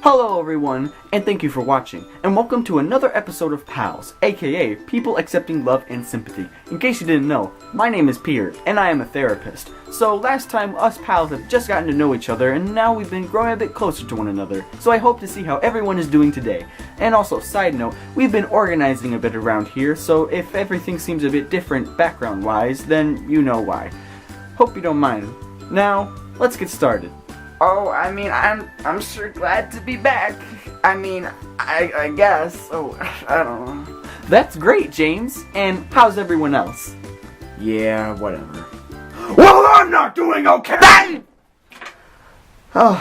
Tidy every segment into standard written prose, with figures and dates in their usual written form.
Hello everyone, and thank you for watching, and welcome to another episode of PALS, aka People Accepting Love and Sympathy. In case you didn't know, my name is Peter, and I am a therapist. So last time, us pals have just gotten to know each other, and now we've been growing a bit closer to one another. So I hope to see how everyone is doing today. And also, side note, we've been organizing a bit around here, so if everything seems a bit different background-wise, then you know why. Hope you don't mind. Now, let's get started. Oh, I'm sure glad to be back. I guess. Oh, I don't know. That's great, James. And how's everyone else? Yeah, whatever. Well, I'm not doing okay! Oh.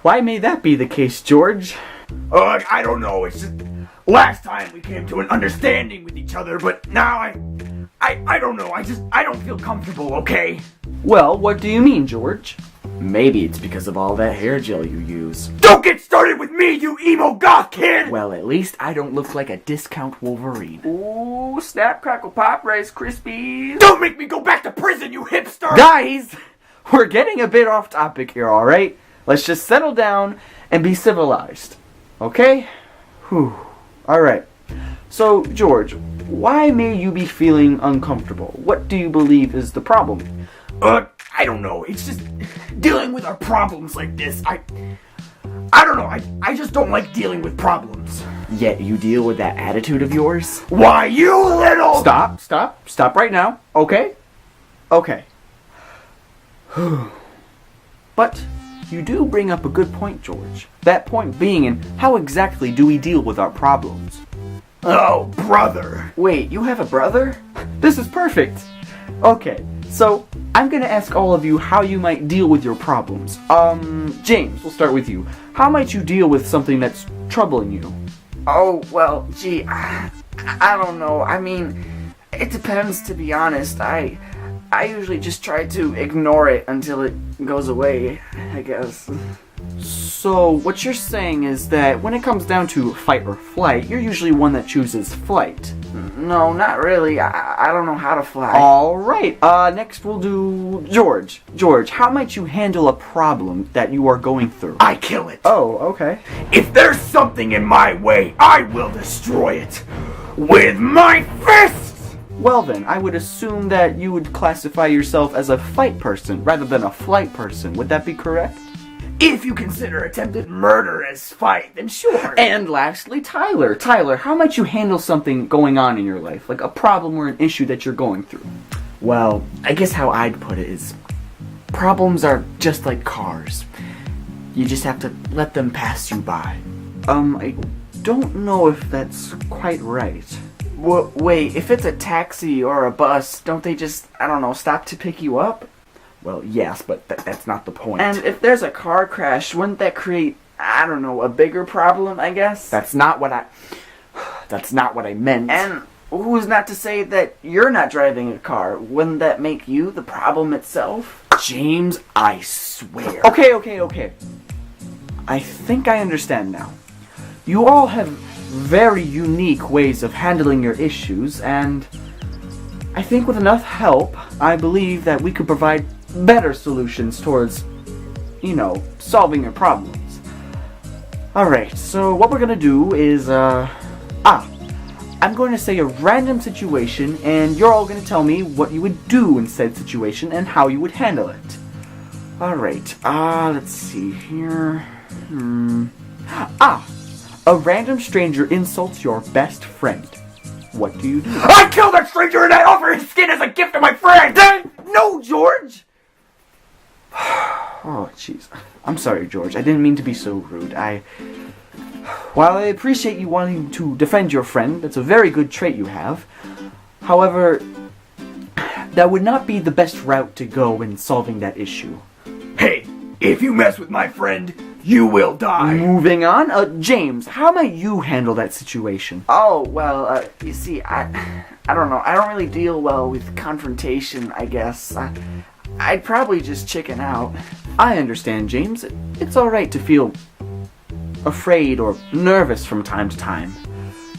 Why may that be the case, George? I don't know, it's just... Last time we came to an understanding with each other, but now I don't know, I don't feel comfortable, okay? Well, what do you mean, George? Maybe it's because of all that hair gel you use. Don't get started with me, you emo goth kid! Well, at least I don't look like a discount Wolverine. Ooh, snap, crackle, pop, Rice Krispies. Don't make me go back to prison, you hipster! Guys, we're getting a bit off topic here, alright? Let's just settle down and be civilized. Okay? Whew. Alright. So, George, why may you be feeling uncomfortable? What do you believe is the problem? I don't know, it's just dealing with our problems like this. I don't know, I just don't like dealing with problems. Yet you deal with that attitude of yours? Why, you little... Stop right now, okay? Okay. But you do bring up a good point, George. That point being in how exactly do we deal with our problems? Oh, brother. Wait, you have a brother? This is perfect. Okay, so I'm gonna ask all of you how you might deal with your problems. James, we'll start with you. How might you deal with something that's troubling you? Oh, well, gee, I don't know. It depends, to be honest. I usually just try to ignore it until it goes away, I guess. So, what you're saying is that when it comes down to fight or flight, you're usually one that chooses flight. No, not really. I don't know how to fly. Alright, next we'll do George. George, how might you handle a problem that you are going through? I kill it. Oh, okay. If there's something in my way, I will destroy it. With my fists! Well then, I would assume that you would classify yourself as a fight person rather than a flight person. Would that be correct? If you consider attempted murder as fight, then sure. And lastly, Tyler. Tyler, how might you handle something going on in your life? Like a problem or an issue that you're going through? Well, I guess how I'd put it is, problems are just like cars. You just have to let them pass you by. I don't know if that's quite right. Wait, if it's a taxi or a bus, don't they just, stop to pick you up? Well, yes, but that's not the point. And if there's a car crash, wouldn't that create, a bigger problem, I guess? That's not what I meant. And who's not to say that you're not driving a car? Wouldn't that make you the problem itself? James, I swear. Okay. I think I understand now. You all have very unique ways of handling your issues, and I think with enough help, I believe that we could provide better solutions towards, solving your problems. Alright, so what we're gonna do is, I'm going to say a random situation, and you're all gonna tell me what you would do in said situation and how you would handle it. Alright, let's see here. A random stranger insults your best friend. What do you do? I kill that stranger and I offer his skin as a gift to my friend! No, George! Oh, jeez. I'm sorry, George. I didn't mean to be so rude. While I appreciate you wanting to defend your friend, that's a very good trait you have. However, that would not be the best route to go in solving that issue. Hey, if you mess with my friend, you will die. Moving on, James, how might you handle that situation? Oh, well, you see, I don't know. I don't really deal well with confrontation, I guess. I'd probably just chicken out. I understand, James. It's alright to feel afraid or nervous from time to time.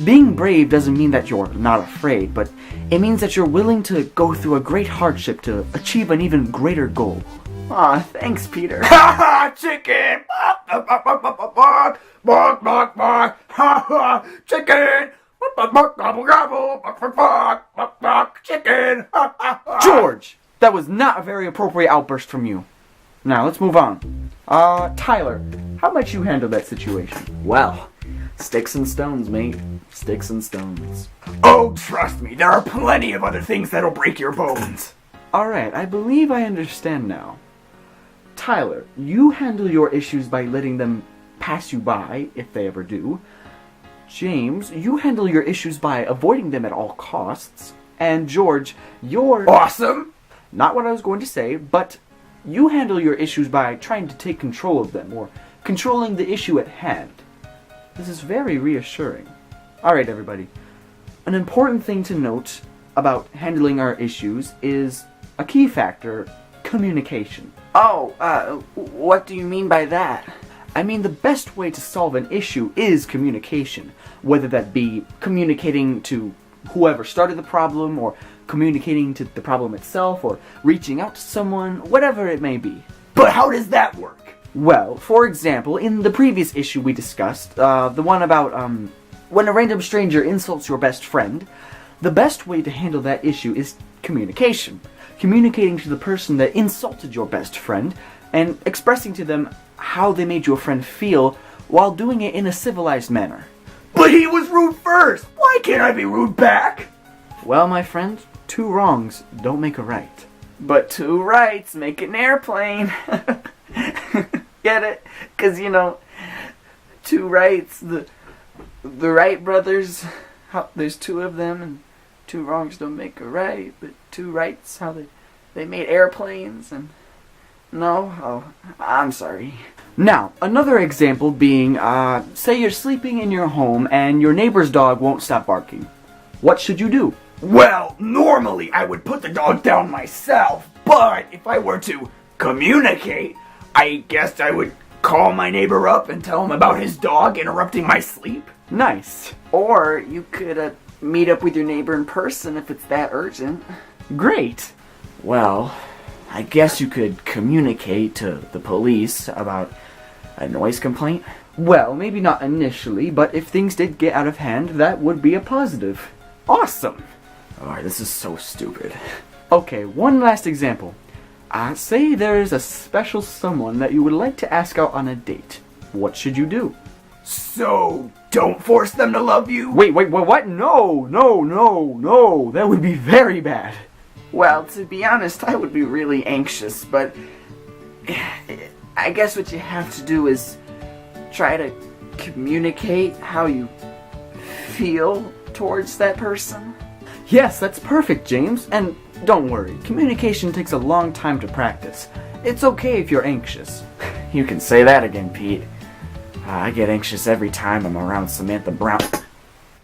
Being brave doesn't mean that you're not afraid, but it means that you're willing to go through a great hardship to achieve an even greater goal. Aw, thanks, Peter. Ha ha, chicken! Bark, bark, bark, bark, bark, bark, bark, bark, ha ha, chicken! Bark, bark, gobble, gobble, bark, bark, bark, bark, bark, chicken! Ha ha ha! George! That was not a very appropriate outburst from you. Now, let's move on. Tyler, how might you handle that situation? Well, sticks and stones, mate. Sticks and stones. Oh, trust me, there are plenty of other things that'll break your bones. Alright, I believe I understand now. Tyler, you handle your issues by letting them pass you by, if they ever do. James, you handle your issues by avoiding them at all costs. And George, you're... Awesome! Not what I was going to say, but you handle your issues by trying to take control of them, or controlling the issue at hand. This is very reassuring. Alright, everybody. An important thing to note about handling our issues is a key factor: communication. Oh, what do you mean by that? I mean, the best way to solve an issue is communication, whether that be communicating to whoever started the problem, or communicating to the problem itself, or reaching out to someone, whatever it may be. But how does that work? Well, for example, in the previous issue we discussed, the one about, when a random stranger insults your best friend, the best way to handle that issue is communication. Communicating to the person that insulted your best friend, and expressing to them how they made your friend feel, while doing it in a civilized manner. But he was rude first! Why can't I be rude back? Well, my friend, 2 wrongs don't make a right. But 2 rights make an airplane. Get it? 'Cause, 2 rights, the Wright brothers, there's 2 of them, and 2 wrongs don't make a right, but 2 rights, how they made airplanes, and... No? Oh, I'm sorry. Now, another example being, say you're sleeping in your home and your neighbor's dog won't stop barking. What should you do? Well, normally I would put the dog down myself, but if I were to communicate, I guess I would call my neighbor up and tell him about his dog interrupting my sleep. Nice. Or you could meet up with your neighbor in person if it's that urgent. Great. Well, I guess you could communicate to the police about a noise complaint. Well, maybe not initially, but if things did get out of hand, that would be a positive. Awesome. Alright, this is so stupid. Okay, one last example. Say there's a special someone that you would like to ask out on a date. What should you do? So, don't force them to love you? Wait, what? No, that would be very bad. Well, to be honest, I would be really anxious, but I guess what you have to do is try to communicate how you feel towards that person. Yes, that's perfect, James. And don't worry, communication takes a long time to practice. It's okay if you're anxious. You can say that again, Pete. I get anxious every time I'm around Samantha Brown.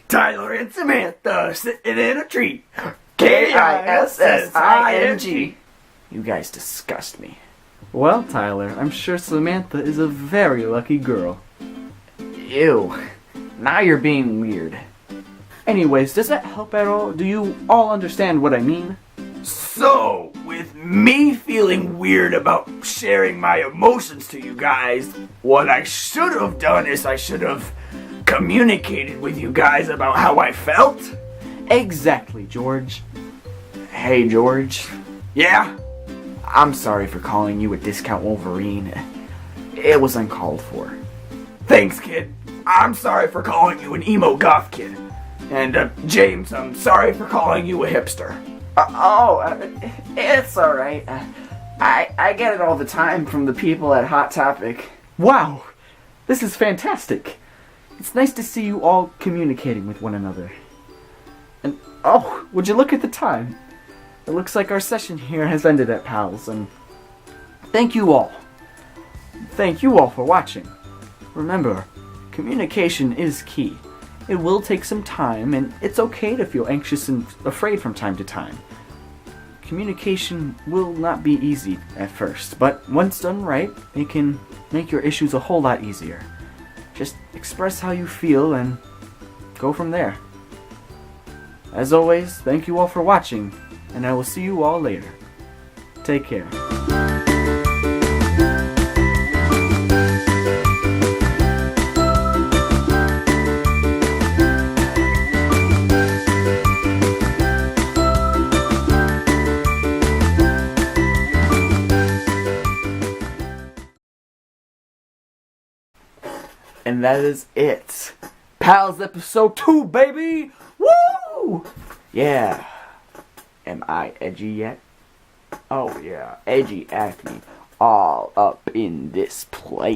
Tyler and Samantha sitting in a tree. Kissing. You guys disgust me. Well, Tyler, I'm sure Samantha is a very lucky girl. Ew. Now you're being weird. Anyways, does that help at all? Do you all understand what I mean? So, with me feeling weird about sharing my emotions to you guys, what I should have done is I should have communicated with you guys about how I felt. Exactly, George. Hey, George. Yeah? I'm sorry for calling you a discount Wolverine. It was uncalled for. Thanks, kid. I'm sorry for calling you an emo goth kid. And, James, I'm sorry for calling you a hipster. It's alright. I get it all the time from the people at Hot Topic. Wow, this is fantastic. It's nice to see you all communicating with one another. And, oh, would you look at the time? It looks like our session here has ended at PALS, and thank you all. Thank you all for watching. Remember, communication is key. It will take some time, and it's okay to feel anxious and afraid from time to time. Communication will not be easy at first, but once done right, it can make your issues a whole lot easier. Just express how you feel and go from there. As always, thank you all for watching, and I will see you all later. Take care. And that is it. PALS episode 2, baby! Woo! Yeah. Am I edgy yet? Oh yeah, edgy acne all up in this place.